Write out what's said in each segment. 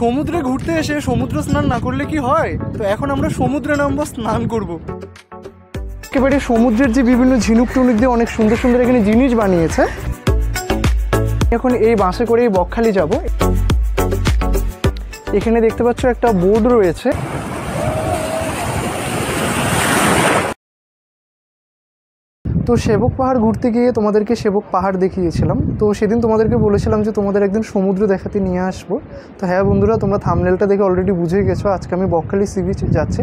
সমুদ্রে ঘুরতে এসে সমুদ্র স্নান না করলে কি হয়? তো এখন আমরা সমুদ্রে নামবো, স্নান করব। একেবারে সমুদ্রের যে বিভিন্ন ঝিনুক টুনুক দিয়ে অনেক সুন্দর সুন্দর এখানে জিনিস বানিয়েছে। এখন এই বাসে করে এই বকখালি যাব। এখানে দেখতে পাচ্ছ একটা বোর্ড রয়েছে। তো সেবক পাহাড় ঘুরতে গিয়ে তোমাদেরকে সেবক পাহাড় দেখিয়েছিলাম। তো সেদিন তোমাদেরকে বলেছিলাম যে তোমাদের একদিন সমুদ্র দেখাতে নিয়ে আসবো। তো হ্যাঁ বন্ধুরা, তোমরা থাম্বনেলটা দেখে অলরেডি বুঝে গেছো আজকে আমি বকখালি সি বিচ যাচ্ছি।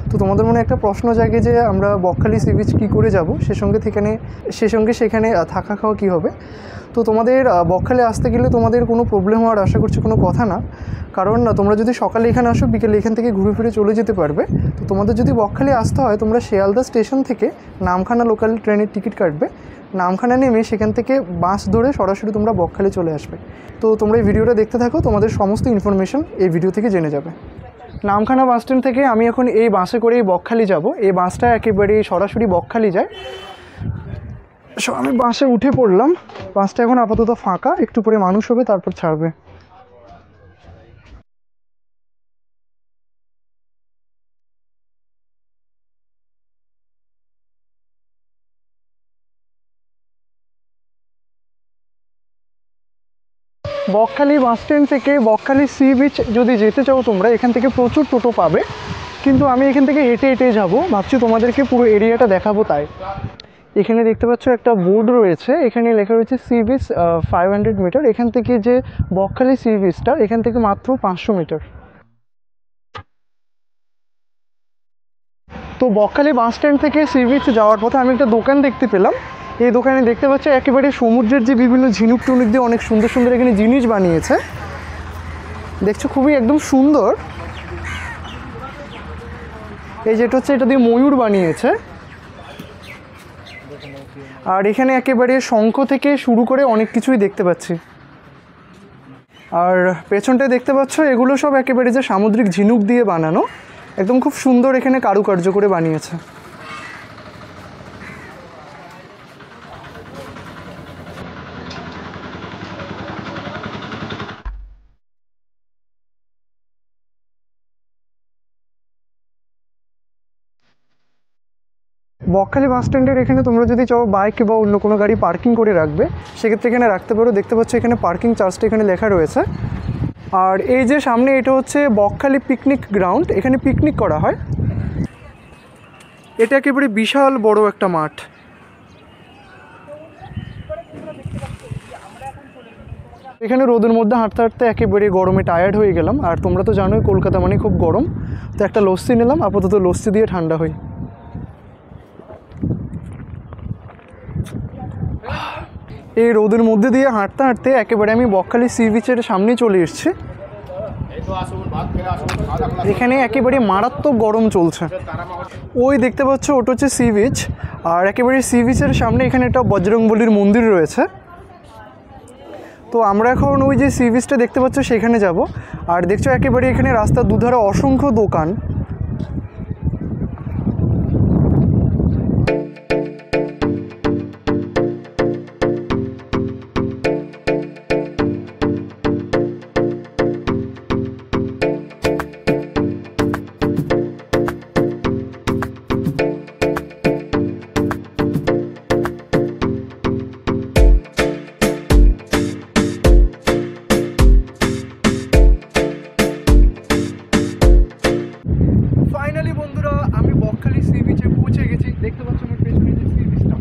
তো তোমাদের মনে একটা প্রশ্ন জাগে যে আমরা বকখালি সি বিচ কী করে যাব, সে সঙ্গে সেখানে থাকা খাওয়া কী হবে। তো তোমাদের বকখালি আসতে গেলে তোমাদের কোনো প্রবলেম হওয়ার আশা করছি কোনো কথা না, কারণ তোমরা যদি সকালে এখানে আসো বিকেলে এখান থেকে ঘুরে ফিরে চলে যেতে পারবে। তো তোমাদের যদি বকখালি আসতে হয় তোমরা শিয়ালদা স্টেশন থেকে নামখানা লোকাল ট্রেনের টিকিট কাটবে, নামখানা নেমে সেখান থেকে বাস ধরে সরাসরি তোমরা বকখালি চলে আসবে। তো তোমরা এই ভিডিওটা দেখতে থাকো, তোমাদের সমস্ত ইনফরমেশন এই ভিডিও থেকে জেনে যাবে। নামখানা বাস স্ট্যান্ড থেকে আমি এখন এই বাসে করেই বকখালি যাব। এই বাসটা একেবারে সরাসরি বকখালি যায়। আমি বাসে উঠে পড়লাম। বাসটা এখন আপাতত ফাঁকা, একটু পরে মানুষ হবে তারপর ছাড়বে। বকখালি বাস স্ট্যান্ড থেকে বকখালি সি বিচ যদি যেতে চাও তোমরা এখান থেকে প্রচুর টোটো পাবে, কিন্তু আমি এখান থেকে হেঁটে হেঁটে যাবো, ভাবছি তোমাদেরকে পুরো এরিয়াটা দেখাবো তাই। এখানে দেখতে পাচ্ছ একটা বোর্ড রয়েছে, এখানে লেখা রয়েছে সি বিচ 500 মিটার। এখান থেকে যে বকখালি সি বিচটা এখান থেকে মাত্র 500 মিটার। তো বকখালি বাস স্ট্যান্ড থেকে সি বিচ যাওয়ার পথে আমি একটা দোকান দেখতে পেলাম। এই দোকানে দেখতে পাচ্ছি একেবারে সমুদ্রের যে বিভিন্ন ঝিনুক টুনুক দিয়ে অনেক সুন্দর সুন্দর এখানে জিনিস বানিয়েছে। দেখছো খুবই একদম সুন্দর। এই যেটা হচ্ছে এটা দিয়ে ময়ূর বানিয়েছে। আর এখানে একেবারে শঙ্খ থেকে শুরু করে অনেক কিছুই দেখতে পাচ্ছি। আর পেছনটায় দেখতে পাচ্ছ এগুলো সব একেবারে যে সামুদ্রিক ঝিনুক দিয়ে বানানো, একদম খুব সুন্দর এখানে কারুকার্য করে বানিয়েছে। বকখালি বাস স্ট্যান্ডের এখানে তোমরা যদি চাও বাইক বা অন্য কোনো গাড়ি পার্কিং করে রাখবে সেক্ষেত্রে এখানে রাখতে পারো। দেখতে পাচ্ছ এখানে পার্কিং চার্জটা এখানে লেখা রয়েছে। আর এই যে সামনে এটা হচ্ছে বকখালি পিকনিক গ্রাউন্ড, এখানে পিকনিক করা হয়। এটা একেবারে বিশাল বড় একটা মাঠ। এখানে রোদের মধ্যে হাঁটতে হাঁটতে একেবারে গরমে টায়ার্ড হয়ে গেলাম। আর তোমরা তো জানোই কলকাতা মানে খুব গরম। তো একটা লস্যি নিলাম, আপাতত লস্যি দিয়ে ঠান্ডা হই। এই রোদের মধ্যে দিয়ে হাঁটতে হাঁটতে একেবারে আমি বকখালি সি বিচের সামনে চলে এসেছি। এখানে একেবারে মারাত্মক গরম চলছে। ওই দেখতে পাচ্ছ ওটা হচ্ছে সি বিচ, আর একেবারে সি বিচের সামনে এখানে একটা বজরংবলীর মন্দির রয়েছে। তো আমরা এখন ওই যে সি বিচটা দেখতে পাচ্ছ সেখানে যাব। আর দেখছো একেবারে এখানে রাস্তার দুধারে অসংখ্য দোকান। ফাইনালি বন্ধুরা আমি বকখালি সি বিচে পৌঁছে গেছি। দেখতে পাচ্ছ আমার পেছনে যে সি বিচটা।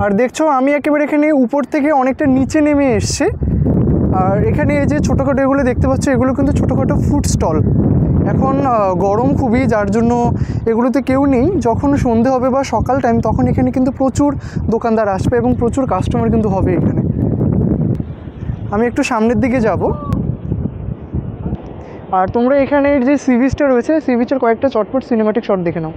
আর দেখছো আমি একেবারে এখানে উপর থেকে অনেকটা নিচে নেমে এসেছি। আর এখানে এই যে ছোটোখাটো এগুলো দেখতে পাচ্ছ এগুলো কিন্তু ছোটোখাটো ফুড স্টল। এখন গরম খুবই, যার জন্য এগুলোতে কেউ নেই। যখন সন্ধে হবে বা সকাল টাইম তখন এখানে কিন্তু প্রচুর দোকানদার আসবে এবং প্রচুর কাস্টমার কিন্তু হবে এখানে। আমি একটু সামনের দিকে যাব। আর তোমরা এখানে যে সি বিচটা রয়েছে সি বিচের কয়েকটা চটপট সিনেমাটিক শট দেখে নাও।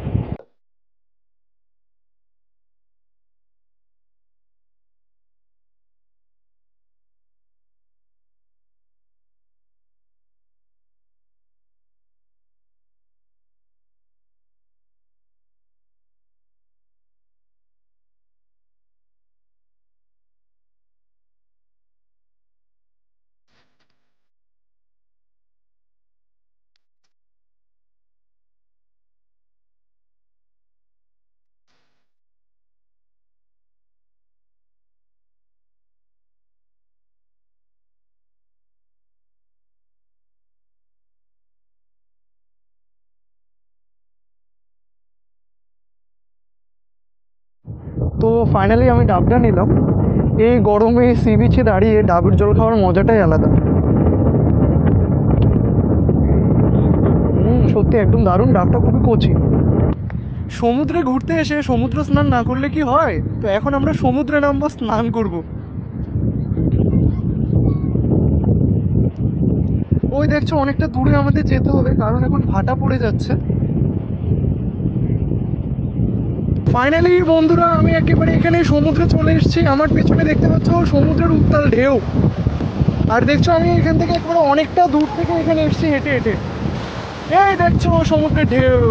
তো ফাইনালি আমি ডাবটা নিলাম। এই গরমে সি বিচে দাঁড়িয়ে ডাবের জল খাওয়ার মজাটাই আলাদা। সত্যি একদম দারুণ, ডাবটা খুবই কচি। সমুদ্রে ঘুরতে এসে সমুদ্র স্নান না করলে কি হয়? তো এখন আমরা সমুদ্রে নামবো, স্নান করব। ওই দেখছো অনেকটা দূরে আমাদের যেতে হবে, কারণ এখন ভাটা পড়ে যাচ্ছে। ফাইনালি বন্ধুরা আমি একেবারে এখানে সমুদ্রে চলে এসেছি। আমার পেছনে দেখতে পাচ্ছ সমুদ্রের উত্তাল ঢেউ। আর দেখছো আমি এখান থেকে একেবারে অনেকটা দূর থেকে এখানে এসেছি হেঁটে হেঁটে। এই দেখছো সমুদ্রের ঢেউ।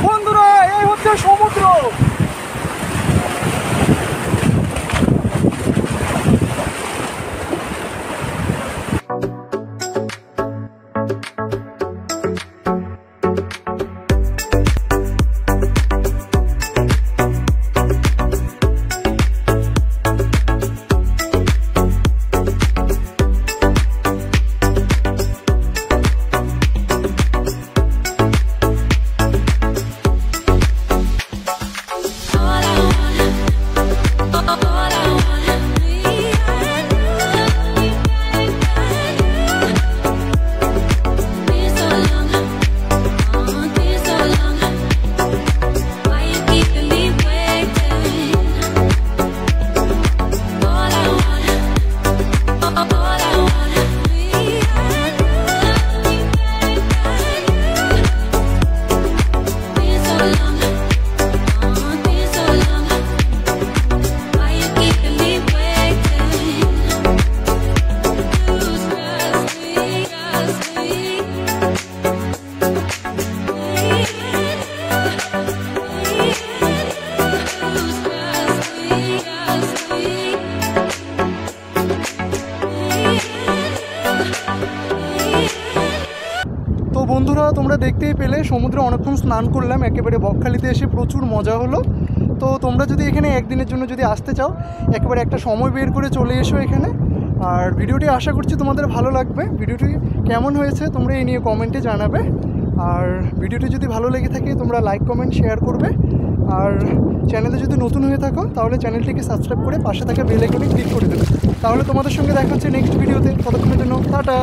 বন্ধুরা এই হচ্ছে সমুদ্র। তো বন্ধুরা তোমরা দেখতেই পেলে সমুদ্রে অনেকক্ষণ স্নান করলাম, একেবারে বকখালিতে এসে প্রচুর মজা হলো। তো তোমরা যদি এখানে একদিনের জন্য যদি আসতে চাও একেবারে একটা সময় বের করে চলে এসো এখানে। আর ভিডিওটি আশা করছি তোমাদের ভালো লাগবে। ভিডিওটি কেমন হয়েছে তোমরা এই নিয়ে কমেন্টে জানাবে। আর ভিডিওটি যদি ভালো লেগে থাকে তোমরা লাইক কমেন্ট শেয়ার করবে। আর চ্যানেলে যদি নতুন হয়ে থাকো তাহলে চ্যানেলটিকে সাবস্ক্রাইব করে পাশে থাকা বেল আইকনে ক্লিক করে দেবে। তাহলে তোমাদের সঙ্গে দেখা হচ্ছে নেক্সট ভিডিওতে। ততক্ষণের জন্য টাটা।